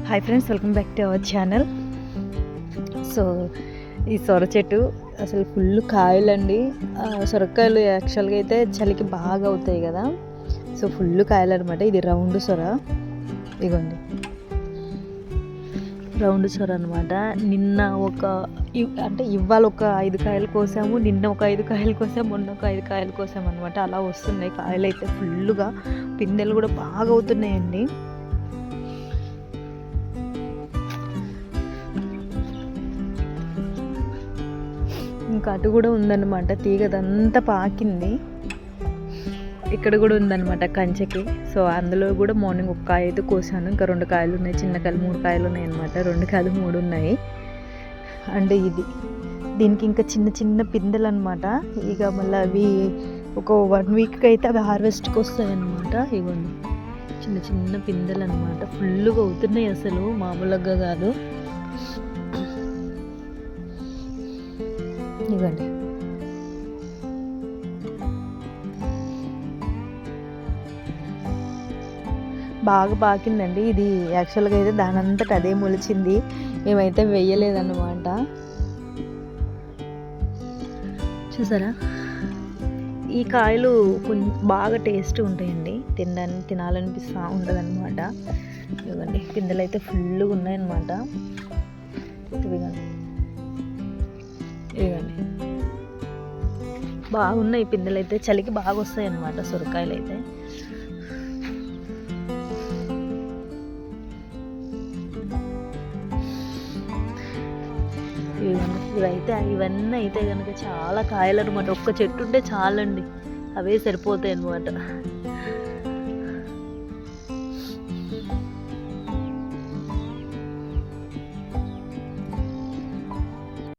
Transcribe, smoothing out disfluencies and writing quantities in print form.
Hi friends, welcome back to our channel. So ఈ సొర చెట్టు అసలు ఫుల్ కాయలండి. సొరకాయలు యాక్చువల్గా అయితే చలికి బాగా అవుతాయి కదా. సో ఫుల్ కాయలు అనమాట. ఇది రౌండ్ సొర, ఇదిగోండి రౌండ్ సొర అనమాట. నిన్న ఇవాళ ఒక 5 కాయలు కోసాము, నిన్న ఒక 5 కాయలు కోసాము, మొన్న ఒక 5 కాయలు కోసాము అనమాట. అలా వస్తున్నాయి కాయలు అయితే ఫుల్గా. పిందెలు కూడా బాగా అవుతున్నాయండి. ఇంకా అటు కూడా ఉందన్నమాట, తీగదంతా పాకింది. ఇక్కడ కూడా ఉందన్నమాట కంచెకి. సో అందులో కూడా మార్నింగ్ ఒక కాయ అయితే కోసాను. ఇంకా 2 కాయలు ఉన్నాయి, చిన్న కాయలు 3 కాయలు ఉన్నాయి అనమాట. 2 కాయలు 3 ఉన్నాయి. అండ్ దీనికి ఇంకా చిన్న చిన్న పిందెలు అనమాట. ఇక మళ్ళీ అవి ఒక 1 వీక్కి అయితే అవి హార్వెస్ట్కి వస్తాయి అనమాట. ఇవ్వండి చిన్న చిన్న పిందెలు అనమాట. ఫుల్గా అవుతున్నాయి, అసలు మామూలుగా కాదు. ఇవ్వండి బాగా పాకిందండి. ఇది యాక్చువల్గా అయితే దానంతట అదే మొలిచింది, మేమైతే వేయలేదన్నమాట. చూసారా, ఈ కాయలు కొంచెం బాగా టేస్ట్ ఉంటాయండి, తినాలనిపిస్తూ ఉంటుంది అనమాట. ఇవ్వండి పిందెలు అయితే ఫుల్గా ఉన్నాయన్నమాట. ఇదిగోండి బాగున్నాయి పిందెలు అయితే. చలికి బాగా వస్తాయి అన్నమాట సొరకాయలు అయితే. ఇవన్నీ అయితే కనుక చాలా కాయలు అనమాట. ఒక్క చెట్టు ఉంటే చాలండి, అవే సరిపోతాయి అన్నమాట.